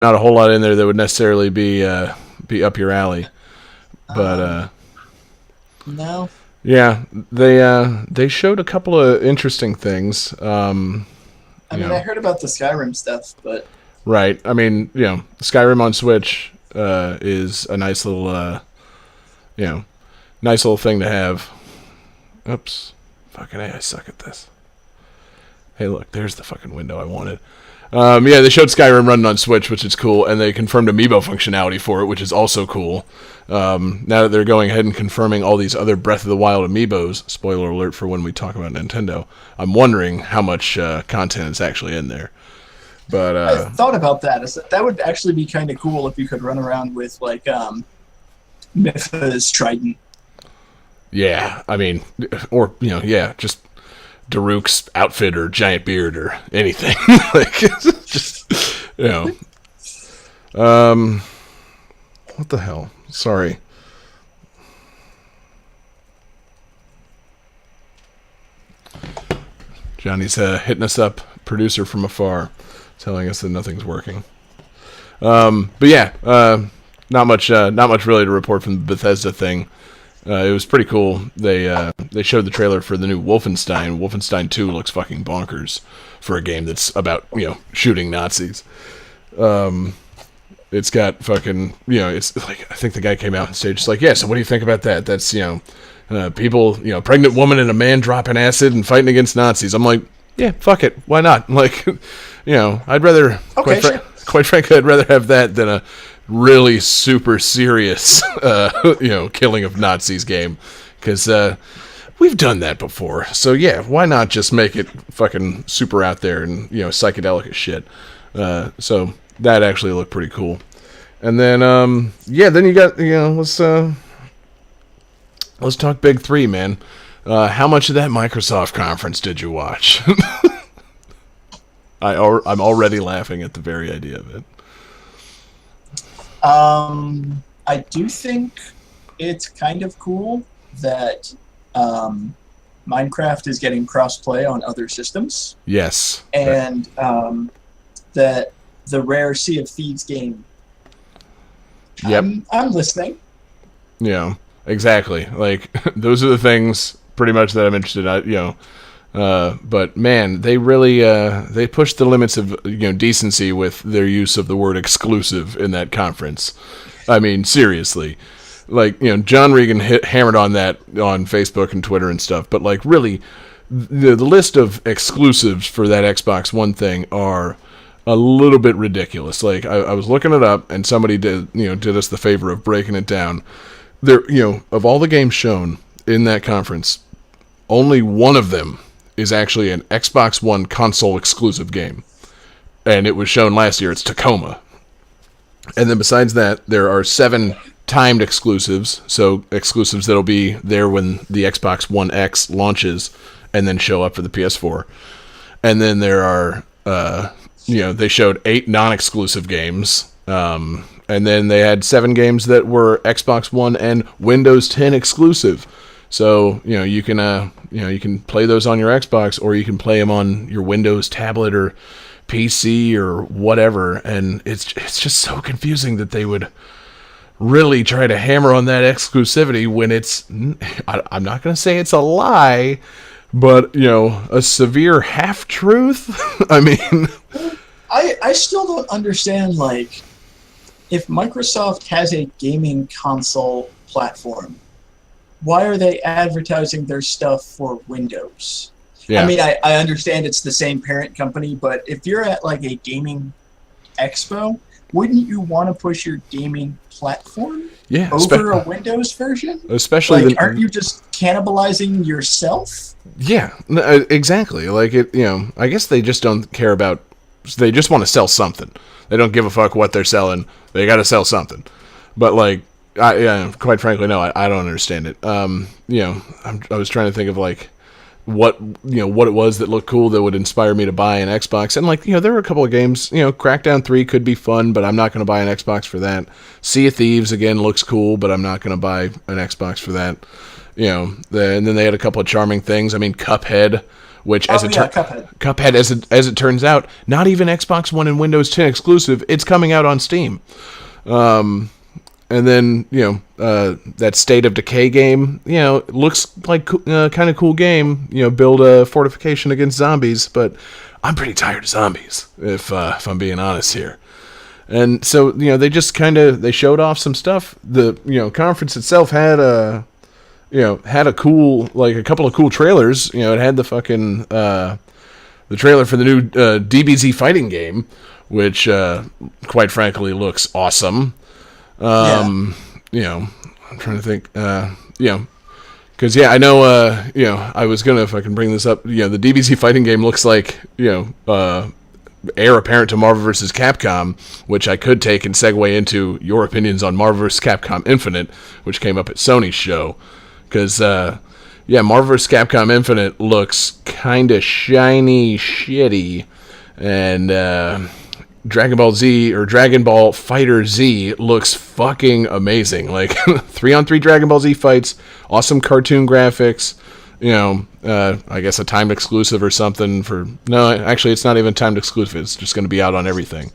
not a whole lot in there that would necessarily be up your alley. But No. yeah, they showed a couple of interesting things. I mean, I heard about the Skyrim stuff, but Right. I mean, Skyrim on Switch is a nice little nice little thing to have. Oops. Fucking A, I suck at this. Hey, look, there's the fucking window I wanted. Yeah, they showed Skyrim running on Switch, which is cool, and they confirmed amiibo functionality for it, which is also cool. Now that they're going ahead and confirming all these other Breath of the Wild amiibos, spoiler alert for when we talk about Nintendo, I'm wondering how much content is actually in there. But I thought about that. That would actually be kind of cool if you could run around with like Mipha's trident. yeah, I mean, or yeah, just Daruk's outfit or giant beard or anything. Like, just what the hell? Sorry. Johnny's hitting us up, producer from afar, telling us that nothing's working. But yeah, not much really to report from the Bethesda thing. It was pretty cool. They showed the trailer for the new Wolfenstein. Wolfenstein 2 looks fucking bonkers for a game that's about shooting Nazis. It's got fucking it's like I think the guy came out on stage just like, yeah. So what do you think about that? That's people pregnant woman and a man dropping acid and fighting against Nazis. I'm like, yeah, fuck it, why not? Like, I'd rather quite frankly, I'd rather have that than a really super serious, killing of Nazis game, because we've done that before. So yeah, why not just make it fucking super out there and psychedelic as shit? So that actually looked pretty cool. And then then you got let's talk Big Three, man. How much of that Microsoft conference did you watch? I'm already laughing at the very idea of it. I do think it's kind of cool that Minecraft is getting cross-play on other systems. Yes. And that the rare Sea of Thieves game. Yep. I'm listening. Yeah, exactly. Like, those are the things pretty much that I'm interested in. But man, they really they pushed the limits of decency with their use of the word exclusive in that conference. I mean, seriously, like John Regan hammered on that on Facebook and Twitter and stuff. But like, really, the list of exclusives for that Xbox One thing are a little bit ridiculous. Like, I was looking it up, and somebody did us the favor of breaking it down. There, of all the games shown in that conference, only one of them is actually an Xbox One console exclusive game. And it was shown last year. It's Tacoma. And then besides that, there are 7 timed exclusives. So exclusives that'll be there when the Xbox One X launches and then show up for the PS4. And then there are, they showed 8 non-exclusive games. And then they had 7 games that were Xbox One and Windows 10 exclusive. So, you can play those on your Xbox, or you can play them on your Windows tablet or PC or whatever. And it's just so confusing that they would really try to hammer on that exclusivity when I'm not going to say it's a lie, but, a severe half-truth. I mean, I still don't understand, like, if Microsoft has a gaming console platform, why are they advertising their stuff for Windows? Yeah. I mean, I understand it's the same parent company, but if you're at like a gaming expo, wouldn't you want to push your gaming platform over a Windows version? Especially, like, aren't you just cannibalizing yourself? Yeah, exactly. Like, I guess they just don't care about. They just want to sell something. They don't give a fuck what they're selling. They got to sell something. But like, quite frankly, no, I don't understand it. I was trying to think of like what it was that looked cool that would inspire me to buy an Xbox, and like there were a couple of games. Crackdown 3 could be fun, but I'm not going to buy an Xbox for that. Sea of Thieves again looks cool, but I'm not going to buy an Xbox for that. And then they had a couple of charming things. I mean, Cuphead which Cuphead. as it turns out, not even Xbox One and Windows 10 exclusive. It's coming out on Steam. And then, that State of Decay game, it looks like kind of cool game, build a fortification against zombies, but I'm pretty tired of zombies, if I'm being honest here. And so, they just they showed off some stuff. The, conference itself had a cool, a couple of cool trailers. It had the fucking, the trailer for the new DBZ fighting game, which, quite frankly, looks awesome. I'm trying to think, because I know, I was gonna, if I can bring this up, the DBZ fighting game looks like, heir apparent to Marvel vs. Capcom, which I could take and segue into your opinions on Marvel vs. Capcom Infinite, which came up at Sony's show, because, Marvel vs. Capcom Infinite looks kind of shiny, shitty, and, Dragon Ball Z or Dragon Ball Fighter Z looks fucking amazing. 3-on-3 Dragon Ball Z fights, awesome cartoon graphics, I guess a timed exclusive or something no, actually it's not even timed exclusive. It's just going to be out on everything.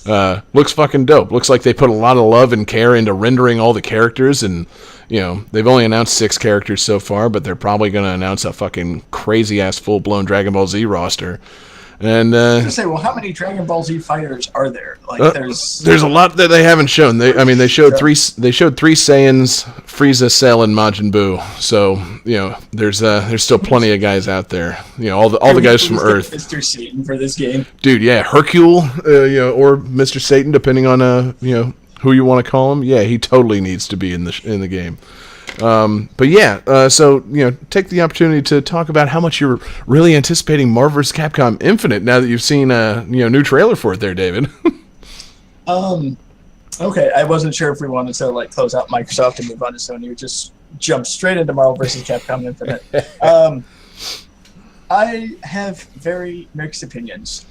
Looks fucking dope. Looks like they put a lot of love and care into rendering all the characters, and, they've only announced 6 characters so far, but they're probably going to announce a fucking crazy ass full-blown Dragon Ball Z roster. And I was gonna say, well, how many Dragon Ball Z fighters are there? There's a lot that they haven't shown. They showed three Saiyans, Frieza, Cell, and Majin Buu. So there's still plenty of guys out there. All the guys from Earth. Mr. Satan for this game, dude. Yeah, Hercule, or Mr. Satan, depending on who you want to call him. Yeah, he totally needs to be in the game. So take the opportunity to talk about how much you're really anticipating Marvel vs. Capcom Infinite now that you've seen a new trailer for it there, David. Okay, I wasn't sure if we wanted to close out Microsoft and move on to Sony or just jump straight into Marvel vs. Capcom Infinite. I have very mixed opinions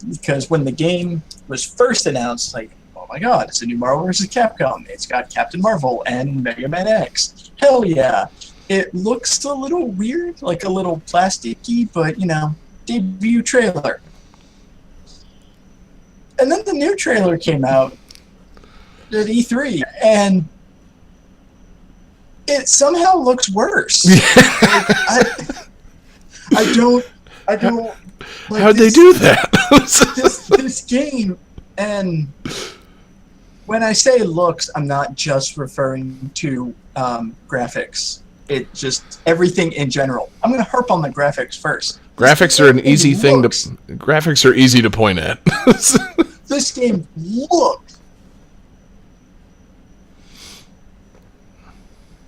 because when the game was first announced, oh my god, it's a new Marvel vs. Capcom. It's got Captain Marvel and Mega Man X. Hell yeah. It looks a little weird, a little plasticky, but, debut trailer. And then the new trailer came out at E3, and it somehow looks worse. I don't. How'd they do that? this game, and when I say looks, I'm not just referring to graphics. It just everything in general. I'm going to harp on the graphics first. Graphics are an easy thing to. Graphics are easy to point at. This game looks.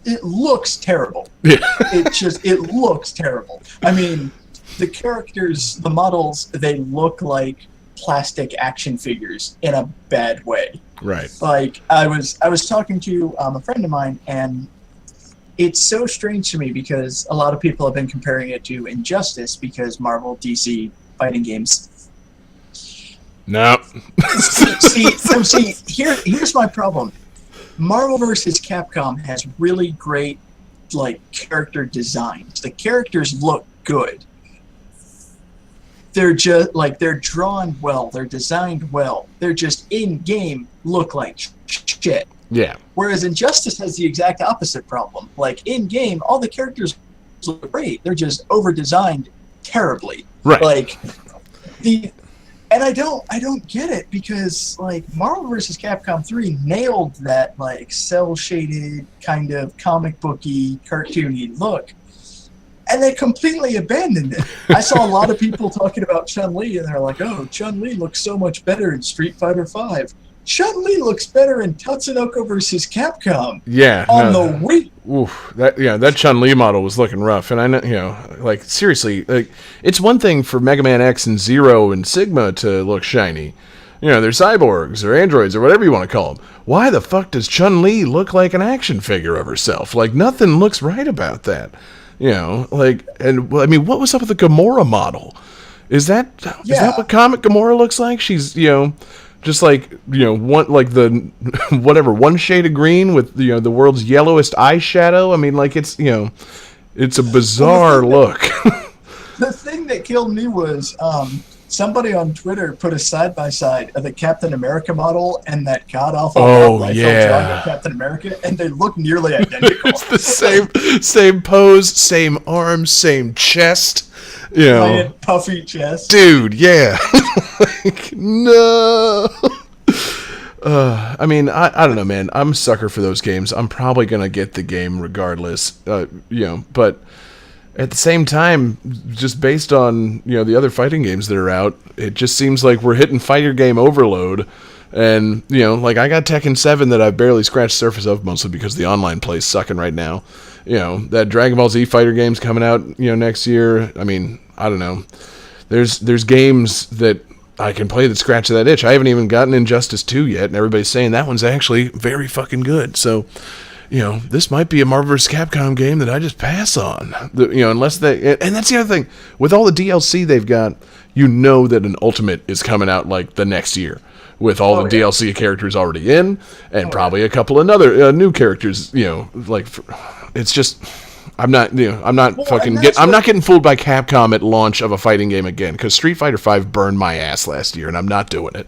It looks terrible. Yeah. It looks terrible. I mean, the characters, the models, they look like plastic action figures in a bad way. Right. I was talking to a friend of mine, and it's so strange to me because a lot of people have been comparing it to Injustice because Marvel, DC fighting games. No. See, here's my problem. Marvel vs. Capcom has really great character designs. The characters look good. They're just they're drawn well, they're designed well. They're just in game look like shit. Yeah. Whereas Injustice has the exact opposite problem. In game, all the characters look great. They're just over designed terribly. Right. And I don't get it because Marvel vs. Capcom 3 nailed that cell shaded kind of comic booky cartoony look. And they completely abandoned it. I saw a lot of people talking about Chun-Li, and they're like, "Oh, Chun-Li looks so much better in Street Fighter V. Chun-Li looks better in Tatsunoko vs. Capcom." Yeah, on the Wii. Oof, that Chun-Li model was looking rough, and I know, seriously, it's one thing for Mega Man X and Zero and Sigma to look shiny. They're cyborgs or androids or whatever you want to call them. Why the fuck does Chun-Li look like an action figure of herself? Nothing looks right about that. And what was up with the Gamora model? Is that what comic Gamora looks like? She's, just one the whatever one shade of green with the world's yellowest eyeshadow. I mean, it's a bizarre look. The thing that killed me was somebody on Twitter put a side by side of the Captain America model and that god awful Oh, Rob Liefeld yeah. drawing of Captain America, and they look nearly identical. It's the same pose, same arms, same chest. You know, Giant puffy chest. dude, yeah. Like, no. I mean, I don't know, man. I'm a sucker for those games. I'm probably gonna get the game regardless. But at the same time, just based on the other fighting games that are out, it just seems like we're hitting fighter game overload. And like I got Tekken 7 that I've barely scratched the surface of, mostly because the online play's sucking right now. That Dragon Ball Z fighter game's coming out next year. I mean, I don't know. There's games that I can play that scratch that itch. I haven't even gotten Injustice 2 yet, and everybody's saying that one's actually very fucking good. So, this might be a Marvel vs. Capcom game that I just pass on. Unless they... And that's the other thing. With all the DLC they've got, that an Ultimate is coming out, like, the next year. With all the DLC characters already in, and probably a couple of other new characters, it's just... I'm not getting fooled by Capcom at launch of a fighting game again, because Street Fighter V burned my ass last year, and I'm not doing it.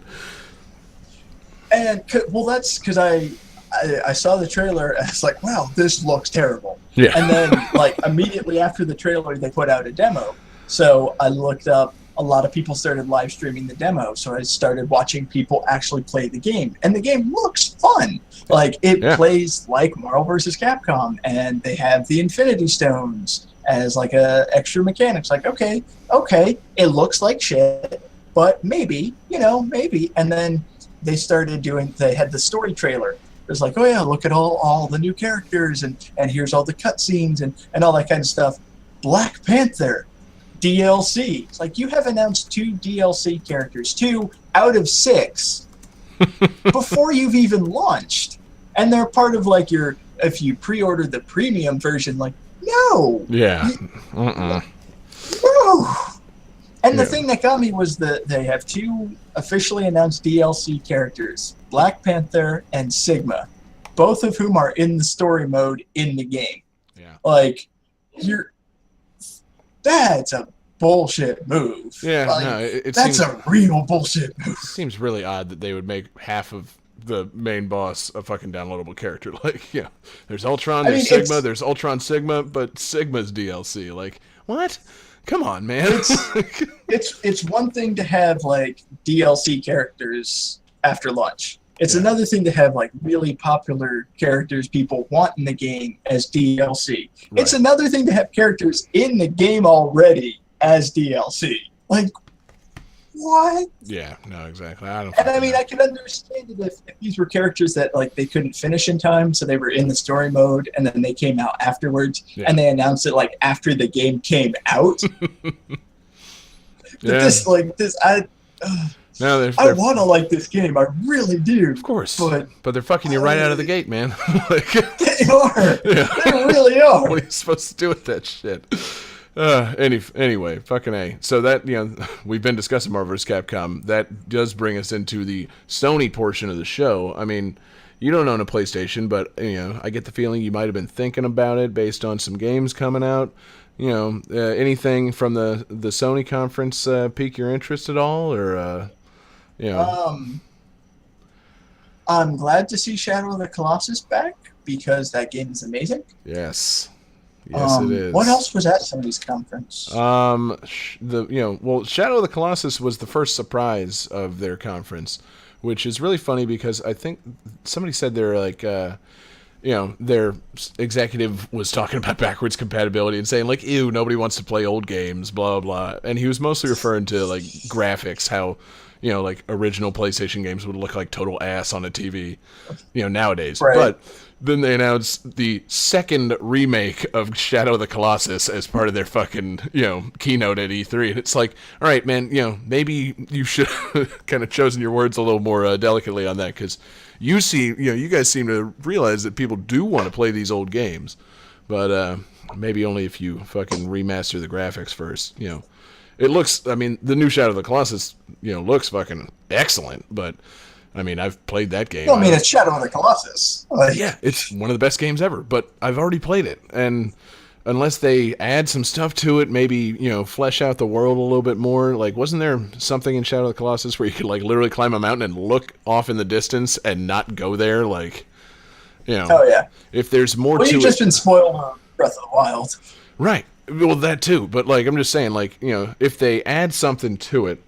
And that's because I saw the trailer and it's like, wow, this looks terrible. Yeah. And then like immediately after the trailer, they put out a demo. So I looked up. A lot of people started live streaming the demo, so I started watching people actually play the game, and the game looks fun. Like it plays like Marvel vs. Capcom, and they have the Infinity Stones as like a extra mechanics. Like okay, it looks like shit, but maybe. And then they started doing. They had the story trailer. It was like, oh yeah, look at all the new characters, and here's all the cutscenes and all that kind of stuff. Black Panther DLC. It's like you have announced 2 DLC characters, 2 out of 6, before you've even launched, and they're part of like if you pre-order the premium version. Like no, no. And the thing that got me was that they have 2 officially announced DLC characters, Black Panther and Sigma, both of whom are in the story mode in the game. Yeah, like that's a bullshit move. Yeah, like, no, that's a real bullshit move. It seems really odd that they would make half of the main boss a fucking downloadable character. Like, there's Ultron, there's Sigma, there's Ultron Sigma, but Sigma's DLC. Like, what? Come on, man. It's one thing to have like DLC characters after launch. It's another thing to have like really popular characters people want in the game as DLC. Right. It's another thing to have characters in the game already as DLC. Like, what? Yeah, no, exactly. I could understand it if these were characters that like they couldn't finish in time, so they were in the story mode, and then they came out afterwards, and they announced it like after the game came out. I want to like this game. I really do. Of course. But they're fucking you right out of the gate, man. They are. Yeah. They really are. What are you supposed to do with that shit? Anyway, fucking A. So that, we've been discussing Marvel vs. Capcom. That does bring us into the Sony portion of the show. I mean, you don't own a PlayStation, but, I get the feeling you might have been thinking about it based on some games coming out. Anything from the Sony conference pique your interest at all, or I'm glad to see Shadow of the Colossus back because that game is amazing. Yes, it is. What else was at Sony's conference? Shadow of the Colossus was the first surprise of their conference, which is really funny because I think somebody said they're like. Their executive was talking about backwards compatibility and saying, like, ew, nobody wants to play old games, blah, blah. And he was mostly referring to, like, graphics, how, like, original PlayStation games would look like total ass on a TV, nowadays. Right. But then they announced the second remake of Shadow of the Colossus as part of their fucking, keynote at E3. And it's like, all right, man, maybe you should kind of chosen your words a little more delicately on that, because you guys seem to realize that people do want to play these old games, but maybe only if you fucking remaster the graphics first. It looks. The new Shadow of the Colossus, looks fucking excellent. But I've played that game. Well, it's Shadow of the Colossus. Yeah, it's one of the best games ever. But I've already played it, and unless they add some stuff to it, maybe, you know, flesh out the world a little bit more. Like, wasn't there something in Shadow of the Colossus where you could, like, literally climb a mountain and look off in the distance and not go there? Like, you know, Oh yeah. if there's more Well, to you've it. just been spoiled on Breath of the Wild. Right. Well, that too. But, like, I'm just saying, like, you know, if they add something to it,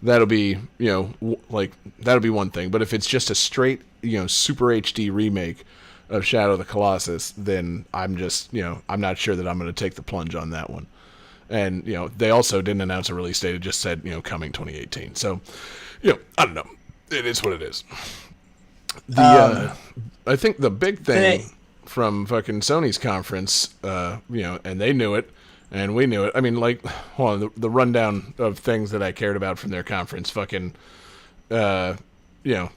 that'll be, you know, like, that'll be one thing. But if it's just a straight, you know, Super HD remake of Shadow of the Colossus, then I'm just, you know, I'm not sure that I'm going to take the plunge on that one. And, you know, they also didn't announce a release date. It just said, you know, coming 2018. So, you know, I don't know. It is what it is. I think the big thing from fucking Sony's conference, you know, and they knew it, and we knew it. I mean, like, hold on, the rundown of things that I cared about from their conference, fucking, you know,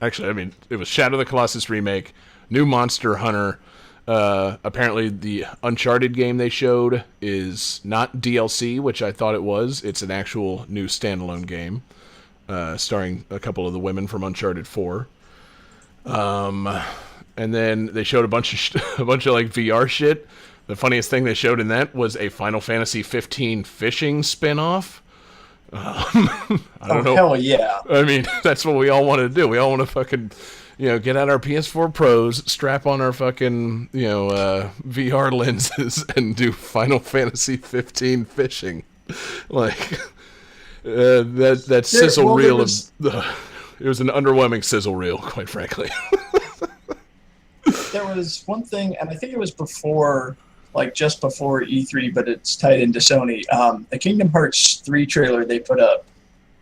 actually, I mean, it was Shadow of the Colossus remake, new Monster Hunter. Apparently, the Uncharted game they showed is not DLC, which I thought it was. It's an actual new standalone game, starring a couple of the women from Uncharted 4. And then they showed a bunch of like VR shit. The funniest thing they showed in that was a Final Fantasy 15 fishing spin-off. I don't know. Hell yeah. I mean, that's what we all want to do. We all want to fucking, you know, get out our PS4 Pros, strap on our fucking, you know, VR lenses, and do Final Fantasy 15 fishing. Like, that sizzle reel of the. It was an underwhelming sizzle reel, quite frankly. There was one thing, and I think it was before, like just before E3, but it's tied into Sony. The Kingdom Hearts 3 trailer they put up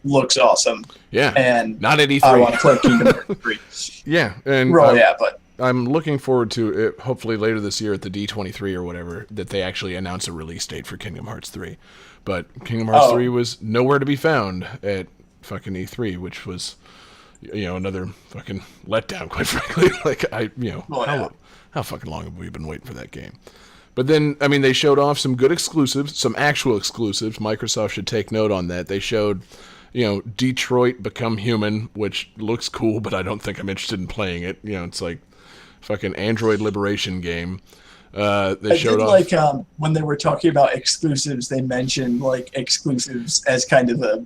looks awesome. Yeah. And not at E3. I want to play Kingdom Hearts 3. Yeah. And yeah, but I'm looking forward to it, hopefully later this year at the D23 or whatever, that they actually announce a release date for Kingdom Hearts 3. But Kingdom Hearts 3 was nowhere to be found at fucking E3, which was, you know, another fucking letdown, quite frankly. Like, how fucking long have we been waiting for that game? But then, I mean, they showed off some good exclusives, some actual exclusives. Microsoft should take note on that. They showed, you know, Detroit Become Human, which looks cool, but I don't think I'm interested in playing it. You know, it's like fucking Android Liberation game. They showed off, like when they were talking about exclusives, they mentioned like exclusives as kind of a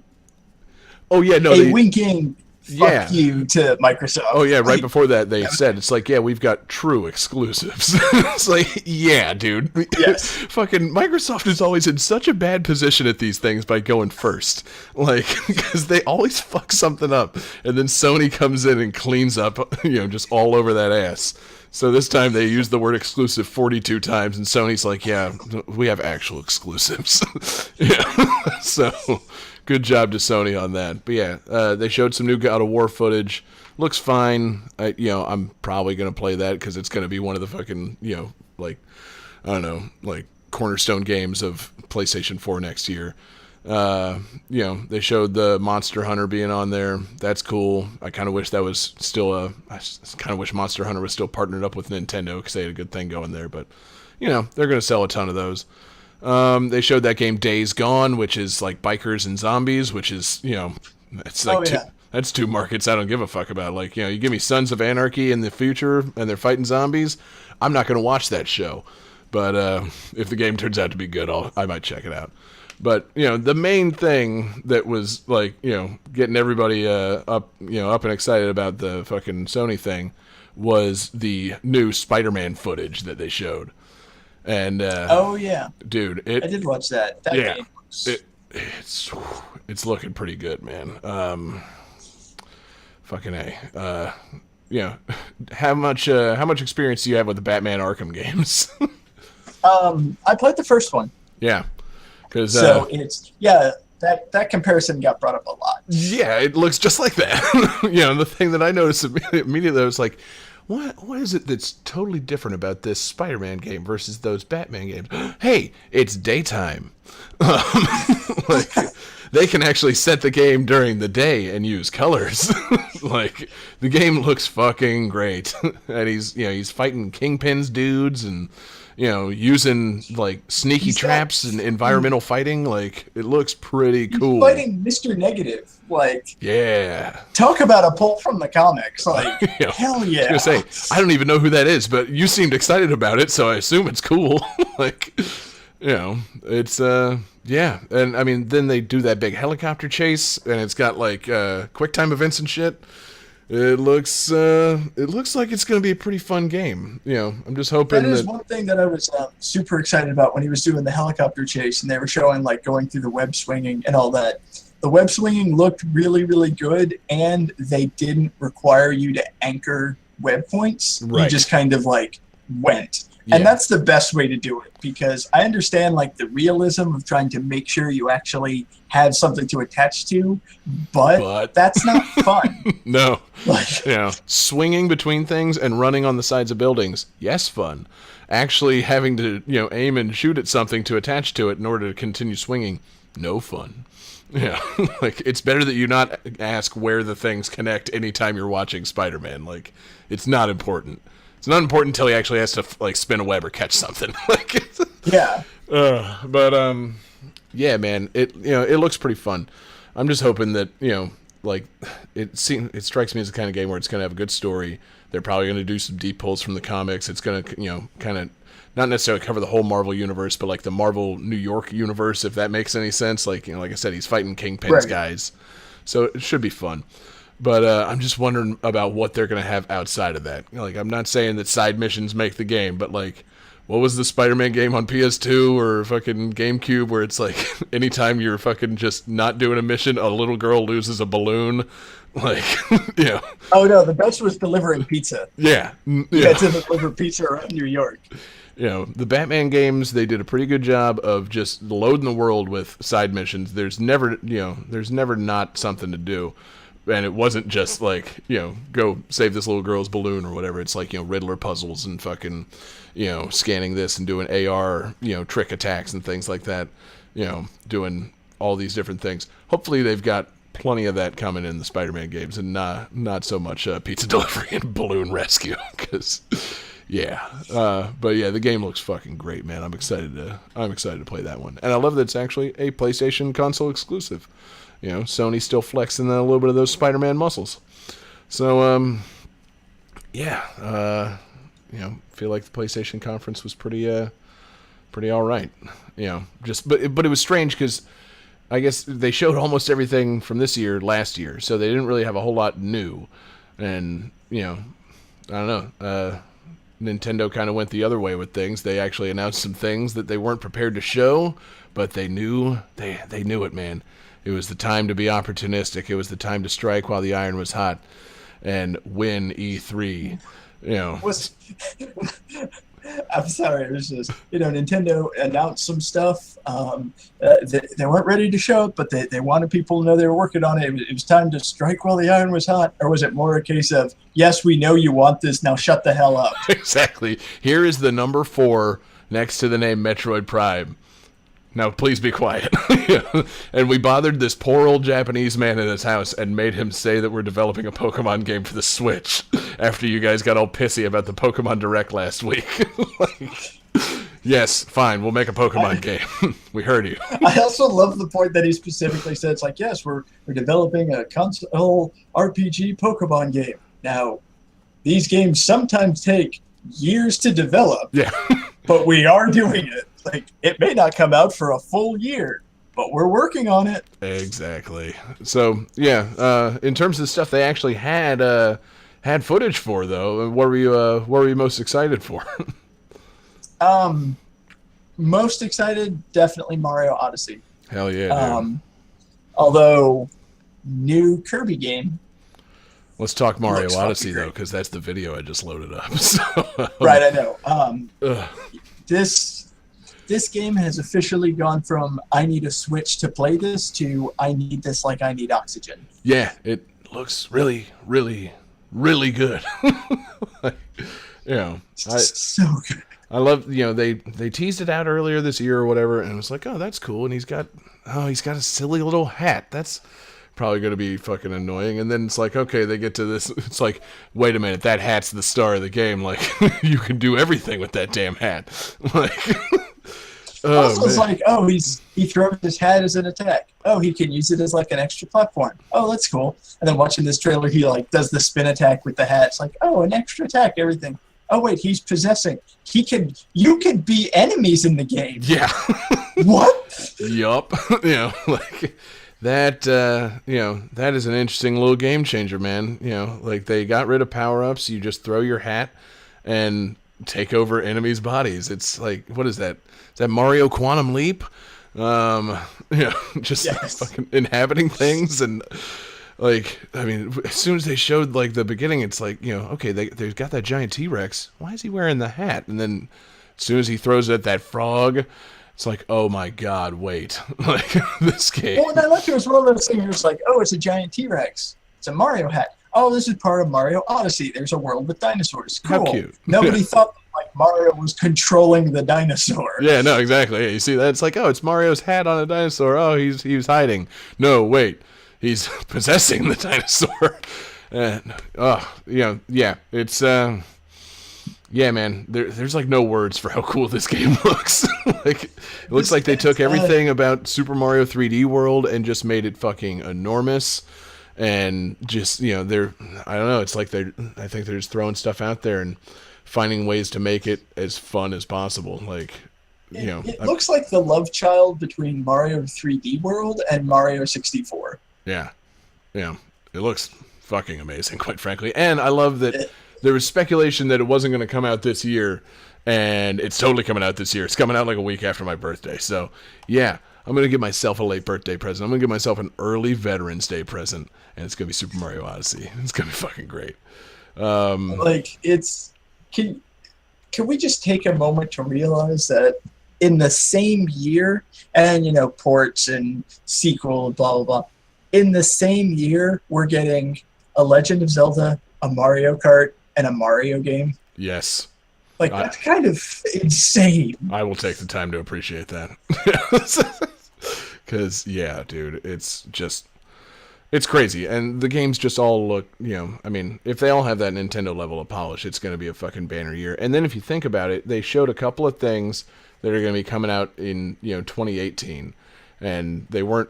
winking fuck you to Microsoft. Oh yeah, right before that they said it's like, yeah, we've got true exclusives. It's like, yeah, dude. Yes. Fucking Microsoft is always in such a bad position at these things by going first. Like, because they always fuck something up, and then Sony comes in and cleans up, you know, just all over that ass. So this time they used the word exclusive 42 times, and Sony's like, yeah, we have actual exclusives. Yeah. So good job to Sony on that. But yeah, they showed some new God of War footage. Looks fine. You know, I'm probably going to play that because it's going to be one of the fucking, you know, like, I don't know, like cornerstone games of PlayStation 4 next year. You know, they showed the Monster Hunter being on there. That's cool. I kind of wish that was still I kind of wish Monster Hunter was still partnered up with Nintendo because they had a good thing going there. But, you know, they're going to sell a ton of those. They showed that game Days Gone, which is like bikers and zombies, which is, you know, it's like that's two markets I don't give a fuck about. Like, you know, you give me Sons of Anarchy in the future and they're fighting zombies, I'm not going to watch that show. But if the game turns out to be good, I might check it out. But, you know, the main thing that was, like, you know, getting everybody up and excited about the fucking Sony thing was the new Spider-Man footage that they showed. And dude, I did watch that. That game looks... it's looking pretty good, man. Fucking A. You know, how much experience do you have with the Batman Arkham games? I played the first one. Yeah. So it's that comparison got brought up a lot. Yeah, it looks just like that. You know, the thing that I noticed immediately was like, what is it that's totally different about this Spider-Man game versus those Batman games? Hey, it's daytime. Like, they can actually set the game during the day and use colors. Like, the game looks fucking great. And he's fighting Kingpin's dudes and, using like sneaky traps and environmental fighting. Like, it looks pretty cool. Fighting Mr. Negative, like, yeah. talk about a pull from the comics. Like, hell yeah. I was gonna say, I don't even know who that is, but you seemed excited about it, so I assume it's cool. Like, it's yeah. And I mean, then they do that big helicopter chase, and it's got like quick time events and shit. It looks like it's going to be a pretty fun game. I'm just hoping that is one thing that I was super excited about when he was doing the helicopter chase, and they were showing like going through the web swinging and all that. The web swinging looked really, really good, and they didn't require you to anchor web points. Right. You just kind of like went. And that's the best way to do it, because I understand like the realism of trying to make sure you actually have something to attach to, but that's not fun. No. Like, swinging between things and running on the sides of buildings, yes, fun. Actually having to, aim and shoot at something to attach to it in order to continue swinging, no fun. Yeah, like, it's better that you not ask where the things connect anytime you're watching Spider-Man. Like, it's not important. It's not important until he actually has to like spin a web or catch something. Like, yeah. Yeah, man. It looks pretty fun. I'm just hoping that like it strikes me as the kind of game where it's gonna have a good story. They're probably gonna do some deep pulls from the comics. It's gonna kind of not necessarily cover the whole Marvel universe, but like the Marvel New York universe, if that makes any sense. Like like I said, he's fighting Kingpin's guys, so it should be fun. But I'm just wondering about what they're going to have outside of that. Like, I'm not saying that side missions make the game, but, like, what was the Spider-Man game on PS2 or fucking GameCube where it's like anytime you're fucking just not doing a mission, a little girl loses a balloon? Like, Oh, no, the best was delivering pizza. Yeah. You had to deliver pizza around New York. The Batman games, they did a pretty good job of just loading the world with side missions. There's never not something to do. And it wasn't just like, go save this little girl's balloon or whatever. It's like, Riddler puzzles and fucking, scanning this and doing AR, trick attacks and things like that. Doing all these different things. Hopefully they've got plenty of that coming in the Spider-Man games and not so much pizza delivery and balloon rescue. Because, but yeah, the game looks fucking great, man. I'm excited to play that one. And I love that it's actually a PlayStation console exclusive. Sony's still flexing a little bit of those Spider-Man muscles. So, feel like the PlayStation conference was pretty all right. But it was strange because I guess they showed almost everything from this year last year, so they didn't really have a whole lot new. And, I don't know. Nintendo kind of went the other way with things. They actually announced some things that they weren't prepared to show, but they knew it, man. It was the time to be opportunistic. It was the time to strike while the iron was hot and win E3. I'm sorry. It was just, Nintendo announced some stuff. They weren't ready to show it, but they wanted people to know they were working on it. It was time to strike while the iron was hot. Or was it more a case of, yes, we know you want this, now shut the hell up? Exactly. Here is the number 4 next to the name Metroid Prime. Now, please be quiet. And we bothered this poor old Japanese man in his house and made him say that we're developing a Pokemon game for the Switch after you guys got all pissy about the Pokemon Direct last week. Yes, fine, we'll make a Pokemon game. We heard you. I also love the point that he specifically said, it's like, yes, we're developing a console RPG Pokemon game. Now, these games sometimes take years to develop. Yeah. But we are doing it. Like, it may not come out for a full year, but we're working on it. Exactly. So, in terms of the stuff they actually had footage for, though, what were you most excited for? Most excited, definitely Mario Odyssey. Hell yeah, dude. Although, new Kirby game. Let's talk Mario Odyssey, though, because that's the video I just loaded up. So, right, I know. This game has officially gone from I need a Switch to play this to I need this like I need oxygen. Yeah, it looks really, really, really good. So good. I love, they teased it out earlier this year or whatever, and it was like, oh, that's cool. And he's got a silly little hat. That's probably going to be fucking annoying. And then it's like, okay, they get to this. It's like, wait a minute, that hat's the star of the game. Like, you can do everything with that damn hat. Like, Also, it's like, oh, he throws his hat as an attack. Oh, he can use it as like an extra platform. Oh, that's cool. And then watching this trailer, he like does the spin attack with the hat. It's like, oh, an extra attack, everything. Oh wait, he's possessing. You can be enemies in the game. Yeah. What? Yup. Like that. That is an interesting little game changer, man. Like they got rid of power ups. You just throw your hat and take over enemies' bodies. It's like, what is that? Is that Mario Quantum Leap? Just Yes. fucking inhabiting things. And like, I mean, as soon as they showed like the beginning, it's like, okay, they've got that giant T-Rex. Why is he wearing the hat? And then as soon as he throws it at that frog, it's like, oh my god, wait. Like, this game. Well, and I like it was one of those things where it's like, oh, it's a giant T-Rex. It's a Mario hat. Oh, this is part of Mario Odyssey. There's a world with dinosaurs. Cool. How cute. Nobody thought like Mario was controlling the dinosaur. Yeah, no, exactly. Yeah, you see that? It's like, oh, it's Mario's hat on a dinosaur. Oh, he was hiding. No, wait. He's possessing the dinosaur. And, yeah, it's, yeah, man, there's like no words for how cool this game looks. Like, it looks like they took everything about Super Mario 3D World and just made it fucking enormous. And just, I don't know, it's like I think they're just throwing stuff out there and finding ways to make it as fun as possible. Like, It looks like the love child between Mario 3D World and Mario 64. Yeah. It looks fucking amazing, quite frankly. And I love that there was speculation that it wasn't going to come out this year, and it's totally coming out this year. It's coming out like a week after my birthday. So, yeah, I'm going to give myself a late birthday present. I'm going to give myself an early Veterans Day present, and it's going to be Super Mario Odyssey. It's going to be fucking great. Can we just take a moment to realize that in the same year, and ports and sequel, blah blah blah, in the same year we're getting a Legend of Zelda, a Mario Kart, and a Mario game. Yes. Like, that's kind of insane. I will take the time to appreciate that. Because, yeah, dude, it's crazy. And the games just all look, I mean, if they all have that Nintendo level of polish, it's going to be a fucking banner year. And then if you think about it, they showed a couple of things that are going to be coming out in, 2018. And they weren't,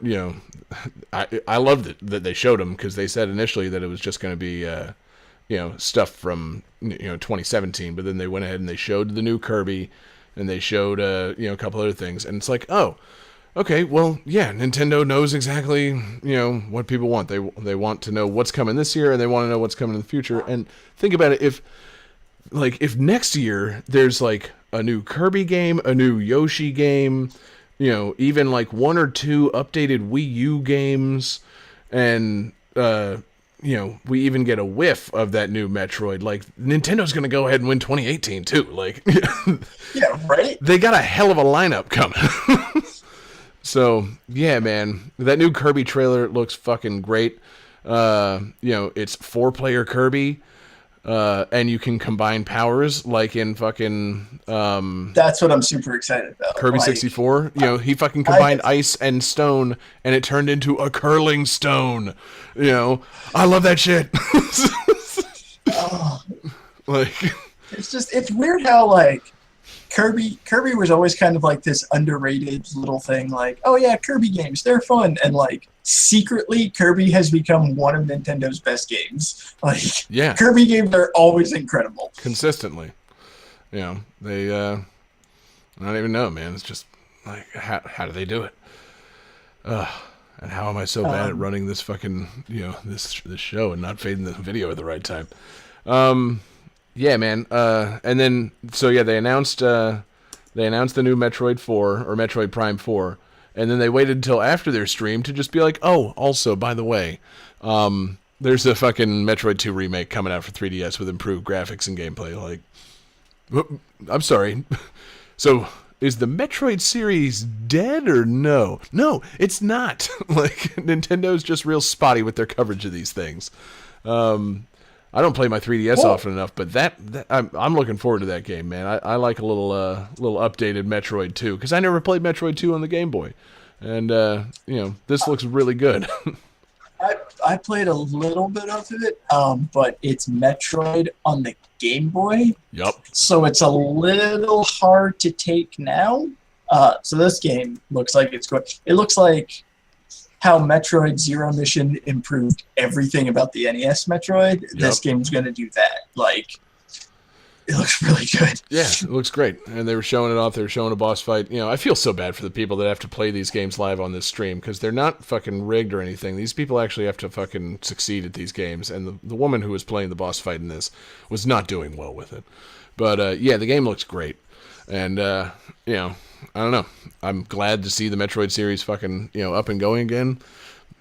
I loved it that they showed them, because they said initially that it was just going to be, stuff from, 2017. But then they went ahead and they showed the new Kirby, and they showed, a couple other things. And it's like, oh, okay, well, yeah, Nintendo knows exactly, what people want. They want to know what's coming this year, and they want to know what's coming in the future. And think about it, if next year there's like a new Kirby game, a new Yoshi game, even like one or two updated Wii U games, and we even get a whiff of that new Metroid, like, Nintendo's gonna go ahead and win 2018 too. Like, yeah, right? They got a hell of a lineup coming. So, yeah, man, that new Kirby trailer looks fucking great. It's 4-player Kirby, and you can combine powers like in fucking that's what I'm super excited about. Kirby 64. He fucking combined ice and stone, and it turned into a curling stone. I love that shit. Like, it's weird how like Kirby was always kind of like this underrated little thing, like, oh yeah, Kirby games, they're fun, and like secretly Kirby has become one of Nintendo's best games. Like, yeah, Kirby games are always incredible. Consistently. They I don't even know, man. It's just like, how do they do it? And how am I so bad at running this fucking, this show and not fading the video at the right time? Yeah, man. And then, so yeah, they announced the new Metroid 4, or Metroid Prime 4, and then they waited until after their stream to just be like, oh, also, by the way, there's a fucking Metroid 2 remake coming out for 3DS with improved graphics and gameplay. Like, I'm sorry. So, is the Metroid series dead or no? No, it's not. Like, Nintendo's just real spotty with their coverage of these things. I don't play my 3DS often enough, but that I'm looking forward to that game, man. I like a little updated Metroid 2, because I never played Metroid 2 on the Game Boy, and this looks really good. I played a little bit of it, but it's Metroid on the Game Boy, Yup. so it's a little hard to take now. So this game looks like it's good. It looks like how Metroid Zero Mission improved everything about the NES Metroid. This game's going to do that. Like, it looks really good. Yeah, it looks great. And they were showing it off. They were showing a boss fight. You know, I feel so bad for the people that have to play these games live on this stream because they're not fucking rigged or anything. These people actually have to fucking succeed at these games. And the woman who was playing the boss fight in this was not doing well with it. But, yeah, the game looks great. And, you know, I don't know. I'm glad to see the Metroid series fucking, you know, up and going again.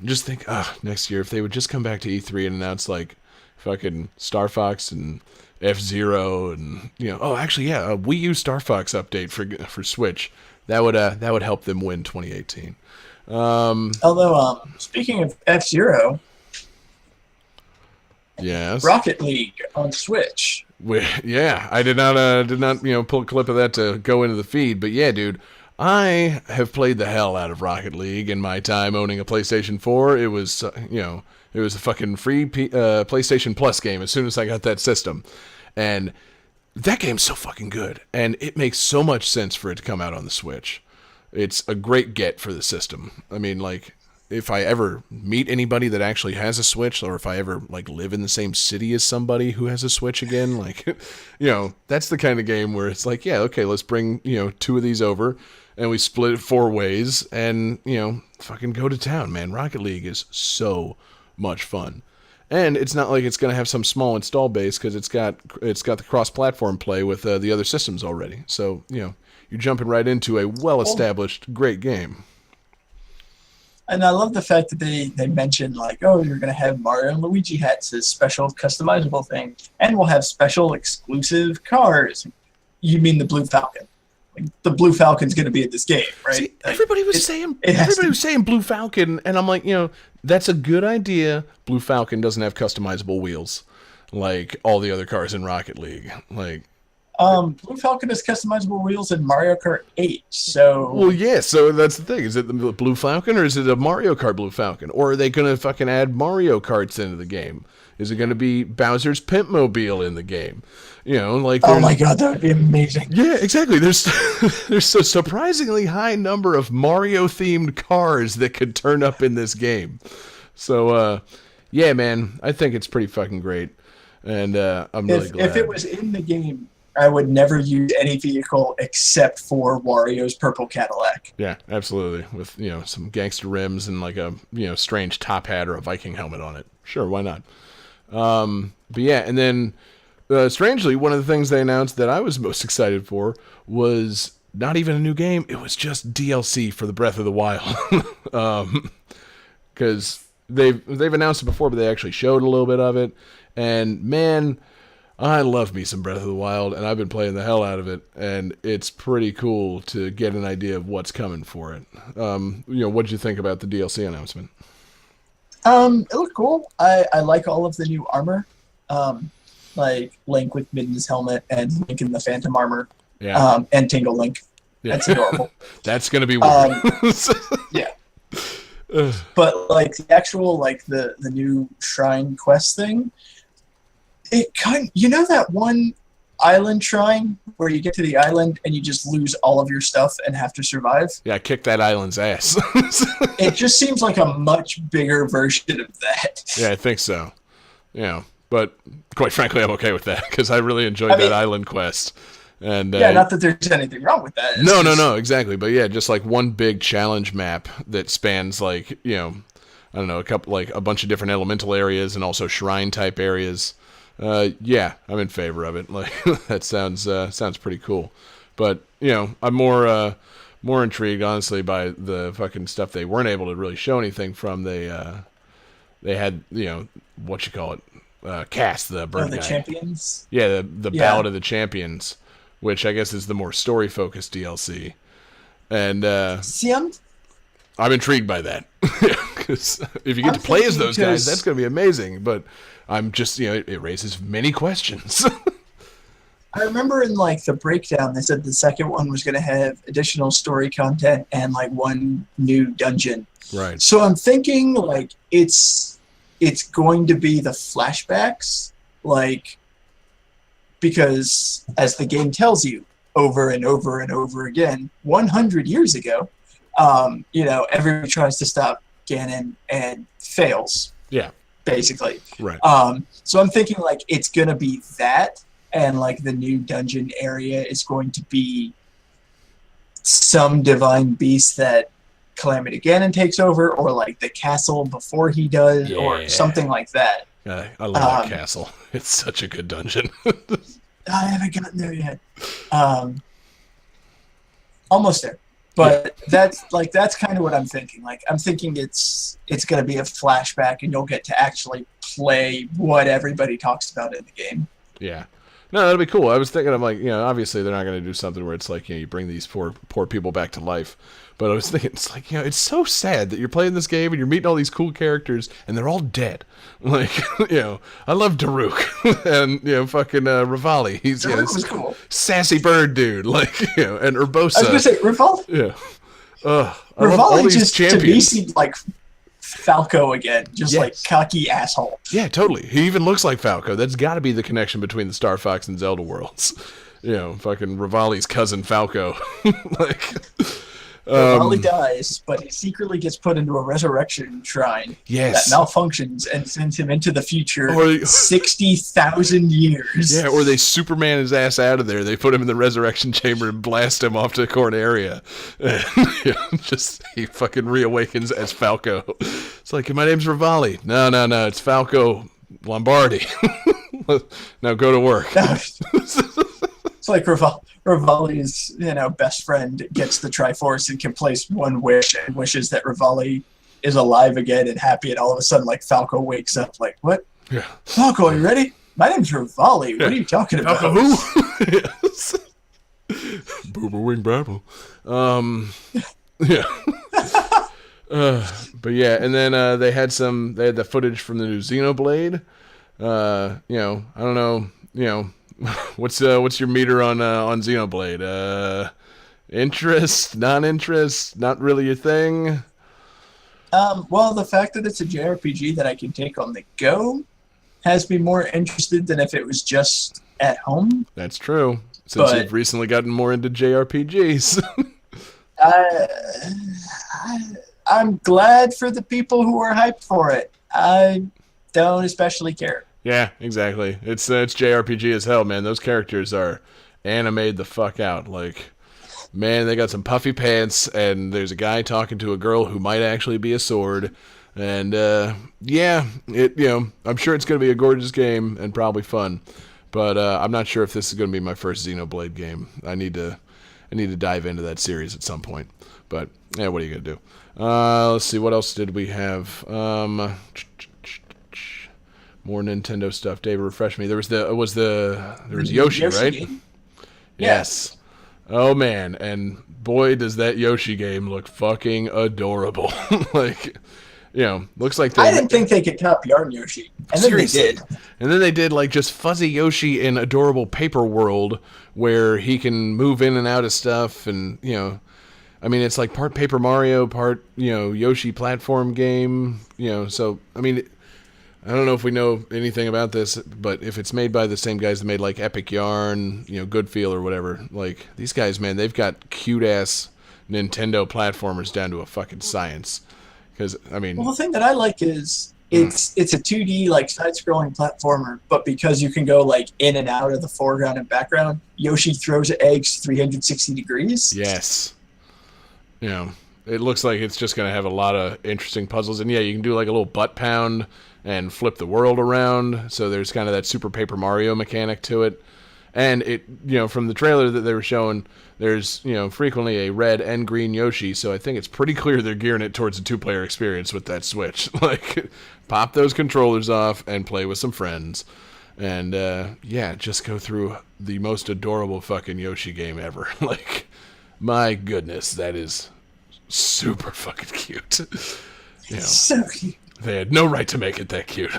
Just think, next year, if they would just come back to E3 and announce, like, fucking Star Fox and F-Zero and, you know, a Wii U Star Fox update for Switch. That would help them win 2018. Although, speaking of F-Zero, yes, Rocket League on Switch. Yeah, I did not you know, pull a clip of that to go into the feed, but yeah, dude, I have played the hell out of Rocket League in my time owning a PlayStation 4. It was, you know, it was a fucking free PlayStation Plus game as soon as I got that system. And that game's so fucking good. And it makes so much sense for it to come out on the Switch. It's a great get for the system. I mean, like, if I ever meet anybody that actually has a Switch, or if I ever, like, live in the same city as somebody who has a Switch again, like, you know, that's the kind of game where it's like, yeah, okay, let's bring, you know, 2 of these over, and we split it 4 ways, and, you know, fucking go to town, man. Rocket League is so much fun. And it's not like it's going to have some small install base because it's got the cross-platform play with the other systems already. So, you know, you're jumping right into a well-established, great game. And I love the fact that they mentioned, like, oh, you're going to have Mario and Luigi hats as special customizable thing, and we'll have special exclusive cars. You mean the Blue Falcon? Like, the Blue Falcon's going to be in this game, right? See, like, everybody was saying Blue Falcon, and I'm like, you know, that's a good idea. Blue Falcon doesn't have customizable wheels like all the other cars in Rocket League. Like, Blue Falcon has customizable wheels in Mario Kart 8, so... Well, yeah, so that's the thing. Is it the Blue Falcon, or is it a Mario Kart Blue Falcon? Or are they going to fucking add Mario Karts into the game? Is it going to be Bowser's Pimpmobile in the game? You know, like... Oh my god, that would be amazing. Yeah, exactly. There's a surprisingly high number of Mario-themed cars that could turn up in this game. So, yeah, man, I think it's pretty fucking great. And I'm really glad. If it was in the game, I would never use any vehicle except for Wario's purple Cadillac. Yeah, absolutely. With, you know, some gangster rims and like a, you know, strange top hat or a Viking helmet on it. Sure, why not? But yeah, and then strangely, one of the things they announced that I was most excited for was not even a new game. It was just DLC for the Breath of the Wild. Because they've announced it before, but they actually showed a little bit of it. And man, I love me some Breath of the Wild, and I've been playing the hell out of it, and it's pretty cool to get an idea of what's coming for it. You know, what did you think about the DLC announcement? It looked cool. I like all of the new armor, like Link with Midna's helmet and Link in the Phantom armor, and Tingle Link. Yeah. That's adorable. That's gonna be weird. Yeah. But like the actual, like the new Shrine quest thing, it you know that one island shrine where you get to the island and you just lose all of your stuff and have to survive? Yeah, kick that island's ass. It just seems like a much bigger version of that. Yeah, I think so. Yeah, but quite frankly, I'm okay with that because I really enjoyed that island quest. And yeah, not that there's anything wrong with that. No, exactly. But yeah, just like one big challenge map that spans like, you know, I don't know, a bunch of different elemental areas and also shrine type areas. Yeah, I'm in favor of it. Like that sounds pretty cool. But you know, I'm more intrigued honestly by the fucking stuff they weren't able to really show anything from. They had, you know, what you call it, Cass the bird guy. Champions. Yeah, the Ballad of the Champions, which I guess is the more story focused DLC. And see, I'm intrigued by that because if you get to play as those guys, that's going to be amazing. But I'm just, you know, it raises many questions. I remember in like the breakdown, they said the second one was going to have additional story content and like one new dungeon. Right. So I'm thinking like it's going to be the flashbacks, like, because as the game tells you over and over and over again, 100 years ago, everybody tries to stop Ganon and fails. Yeah. Basically. Right. So I'm thinking like it's gonna be that, and like the new dungeon area is going to be some divine beast that Calamity Ganon takes over, or like the castle before he does, or something like that. I love that castle. It's such a good dungeon. I haven't gotten there yet. Almost there. But that's kind of what I'm thinking. Like I'm thinking it's going to be a flashback, and you'll get to actually play what everybody talks about in the game. Yeah. No, that'll be cool. I was thinking, I'm like, obviously they're not going to do something where it's like, you bring these poor people back to life. But I was thinking, it's like, it's so sad that you're playing this game and you're meeting all these cool characters and they're all dead. Like, I love Daruk and, fucking Rivali. He's Daruk was cool. Sassy bird dude. Like, and Urbosa. I was going to say, Rivali. Yeah. Rivali just champions. To me seemed like Falco again, just like cocky asshole. Yeah, totally. He even looks like Falco. That's got to be the connection between the Star Fox and Zelda worlds. Fucking Rivali's cousin Falco. Like, Rivali dies, but he secretly gets put into a resurrection shrine that malfunctions and sends him into the future 60,000 years. Yeah, or they Superman his ass out of there. They put him in the resurrection chamber and blast him off to Corneria. Just he fucking reawakens as Falco. It's like, my name's Rivali. No, it's Falco Lombardi. Now go to work. It's like Rivali's, best friend gets the Triforce and can place one wish and wishes that Rivali is alive again and happy, and all of a sudden, like, Falco wakes up like, what? Yeah. Falco, are you ready? My name's Rivali. What are you talking about? Falco who? Yes. Booba wing babble. Yeah. But yeah, and then they had the footage from the new Xenoblade. I don't know, what's your meter on Xenoblade? Interest, non-interest, not really your thing? Well, the fact that it's a JRPG that I can take on the go has me more interested than if it was just at home. That's true. Since you've recently gotten more into JRPGs. I'm glad for the people who are hyped for it. I don't especially care. Yeah, exactly. It's JRPG as hell, man. Those characters are animated the fuck out. Like, man, they got some puffy pants, and there's a guy talking to a girl who might actually be a sword. And I'm sure it's going to be a gorgeous game and probably fun. But I'm not sure if this is going to be my first Xenoblade game. I need to dive into that series at some point. But yeah, what are you going to do? Let's see, what else did we have? More Nintendo stuff. Dave, refresh me. There was Yoshi, right? Game? Yes. Oh man, and boy does that Yoshi game look fucking adorable. Like, looks like I didn't think they could top Yarn Yoshi. And seriously. Then they did. And then they did like just fuzzy Yoshi in adorable paper world where he can move in and out of stuff, and it's like part Paper Mario, part Yoshi platform game. So I mean, I don't know if we know anything about this, but if it's made by the same guys that made like Epic Yarn, Good Feel or whatever, like these guys, man, they've got cute ass Nintendo platformers down to a fucking science. Because well, the thing that I like is it's a 2D like side-scrolling platformer, but because you can go like in and out of the foreground and background, Yoshi throws eggs 360 degrees. Yes. It looks like it's just gonna have a lot of interesting puzzles, and yeah, you can do like a little butt pound and flip the world around. So there's kind of that Super Paper Mario mechanic to it. And it, from the trailer that they were showing, there's, frequently a red and green Yoshi. So I think it's pretty clear they're gearing it towards a 2-player experience with that Switch. Like, pop those controllers off and play with some friends. And, just go through the most adorable fucking Yoshi game ever. Like, my goodness, that is super fucking cute. So cute. They had no right to make it that cute.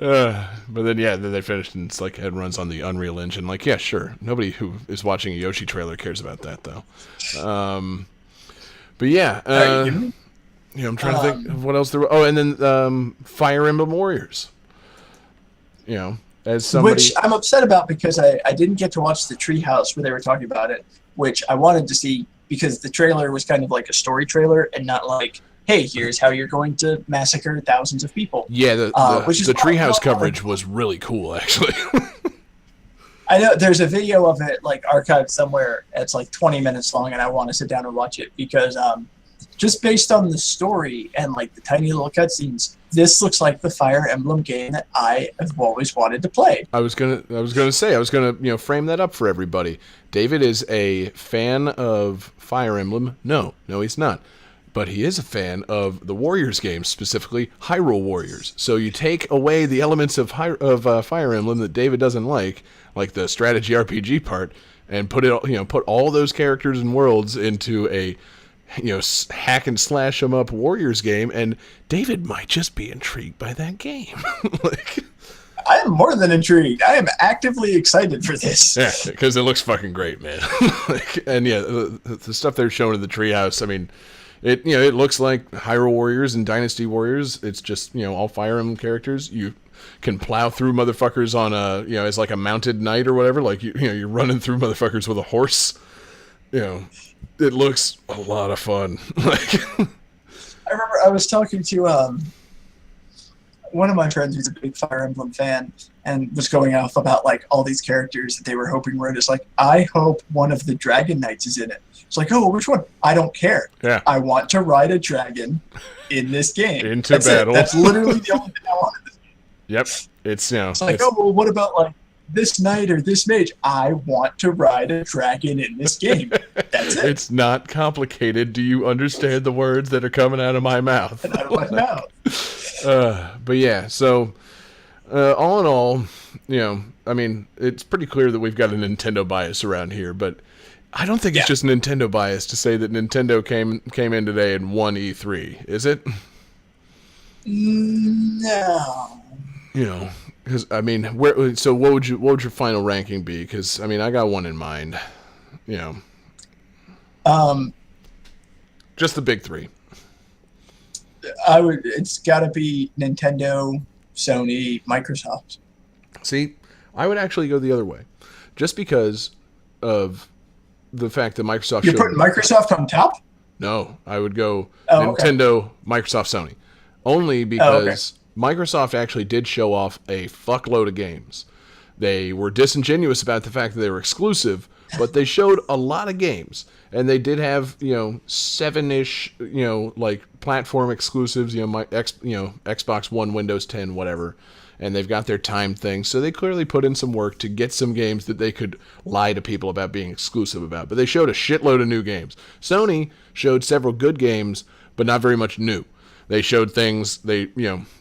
But then then they finished and it's like it runs on the Unreal Engine. Like, yeah, sure. Nobody who is watching a Yoshi trailer cares about that though. But yeah, I'm trying to think of what else there. Oh, and then Fire Emblem Warriors. As somebody, which I'm upset about because I didn't get to watch the Treehouse where they were talking about it, which I wanted to see because the trailer was kind of like a story trailer and not like, hey, here's how you're going to massacre thousands of people. Yeah, the Treehouse coverage was really cool, actually. I know there's a video of it like archived somewhere. It's like 20 minutes long, and I want to sit down and watch it because just based on the story and like the tiny little cutscenes, this looks like the Fire Emblem game that I have always wanted to play. I was gonna frame that up for everybody. David is a fan of Fire Emblem. No, he's not. But he is a fan of the Warriors games, specifically Hyrule Warriors. So you take away the elements of Fire Emblem that David doesn't like the strategy RPG part, and put all those characters and worlds into a hack and slash 'em up Warriors game, and David might just be intrigued by that game. I am more than intrigued. I am actively excited for this. Yeah, because it looks fucking great, man. And yeah, the stuff they're showing in the Treehouse, I mean, it looks like Hyrule Warriors and Dynasty Warriors. It's just all Fire Emblem characters. You can plow through motherfuckers on as like a mounted knight or whatever. Like you're running through motherfuckers with a horse. It looks a lot of fun. I remember I was talking to one of my friends who's a big Fire Emblem fan and was going off about like all these characters that they were hoping were in. It's like, I hope one of the Dragon Knights is in it. It's like, oh, which one? I don't care. Yeah. I want to ride a dragon in this game. That's battle. That's literally the only thing I want in this game. Yep. It's like, oh, well, what about like this knight or this mage? I want to ride a dragon in this game. That's it. It's not complicated. Do you understand the words that are coming out of my mouth? Out of my mouth. But yeah, so all in all, I mean, it's pretty clear that we've got a Nintendo bias around here, but I don't think it's just Nintendo bias to say that Nintendo came in today and won E3, is it? No. Because I mean, what would your final ranking be? Because I mean, I got one in mind. Just the big three. It's got to be Nintendo, Sony, Microsoft. See, I would actually go the other way, just because of the fact that Microsoft. You're putting Microsoft on top? No, I would go Nintendo, Microsoft, Sony, only because Microsoft actually did show off a fuckload of games. They were disingenuous about the fact that they were exclusive, but they showed a lot of games, and they did have 7-ish like platform exclusives, Xbox One, Windows 10, whatever, and they've got their time thing, so they clearly put in some work to get some games that they could lie to people about being exclusive about. But they showed a shitload of new games. Sony showed several good games, but not very much new. They showed things, they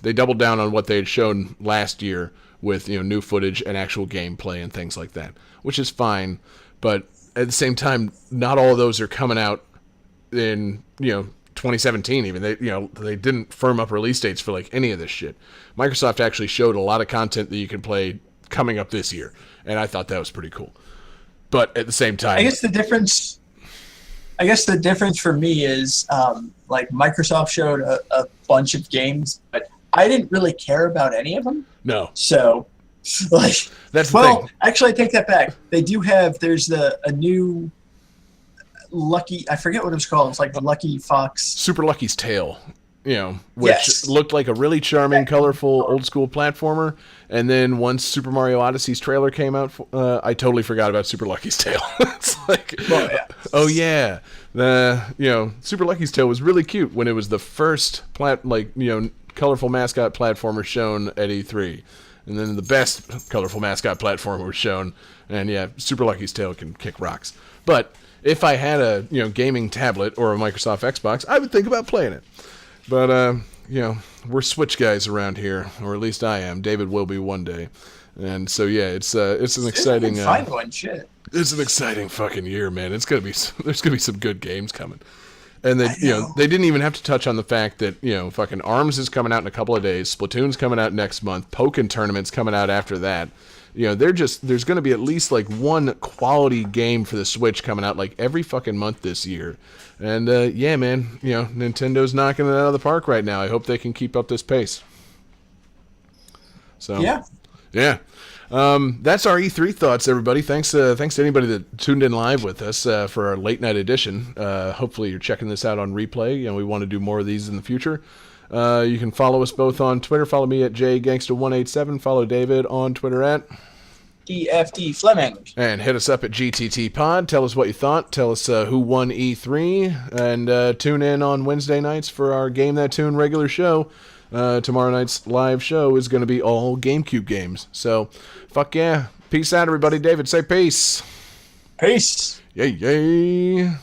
doubled down on what they had shown last year with new footage and actual gameplay and things like that, which is fine. But at the same time, not all of those are coming out in 2017 even. They didn't firm up release dates for like any of this shit. Microsoft actually showed a lot of content that you can play coming up this year, and I thought that was pretty cool. But at the same time, I guess the difference for me is like Microsoft showed a bunch of games, but I didn't really care about any of them. No. So, like, that's the thing. Actually, I take that back. They do have. There's a new Lucky. I forget what it was called. It's like the Lucky Fox. Super Lucky's Tale. Which looked like a really charming, colorful, old school platformer. And then once Super Mario Odyssey's trailer came out, I totally forgot about Super Lucky's Tale. It's like, oh yeah, Super Lucky's Tale was really cute when it was the first colorful mascot platformer shown at E3, and then the best colorful mascot platformer was shown. And yeah, Super Lucky's Tale can kick rocks. But if I had a gaming tablet or a Microsoft Xbox, I would think about playing it. But, we're Switch guys around here, or at least I am. David will be one day. And so, yeah, it's an exciting... find one, shit. It's an exciting fucking year, man. There's gonna be some good games coming. And they, I know. they didn't even have to touch on the fact that, fucking ARMS is coming out in a couple of days, Splatoon's coming out next month, Pokken Tournament's coming out after that. There's going to be at least like one quality game for the Switch coming out like every fucking month this year. And yeah, man, Nintendo's knocking it out of the park right now. I hope they can keep up this pace. So Yeah. That's our E3 thoughts, everybody. Thanks to anybody that tuned in live with us for our late night edition. Hopefully you're checking this out on replay. We want to do more of these in the future. You can follow us both on Twitter. Follow me at jgangsta187. Follow David on Twitter at DFD Fleming. And hit us up at GTT Pod. Tell us what you thought. Tell us who won E3. And tune in on Wednesday nights for our Game That Tune regular show. Tomorrow night's live show is going to be all GameCube games. So, fuck yeah. Peace out, everybody. David, say peace. Peace. Yay, yay.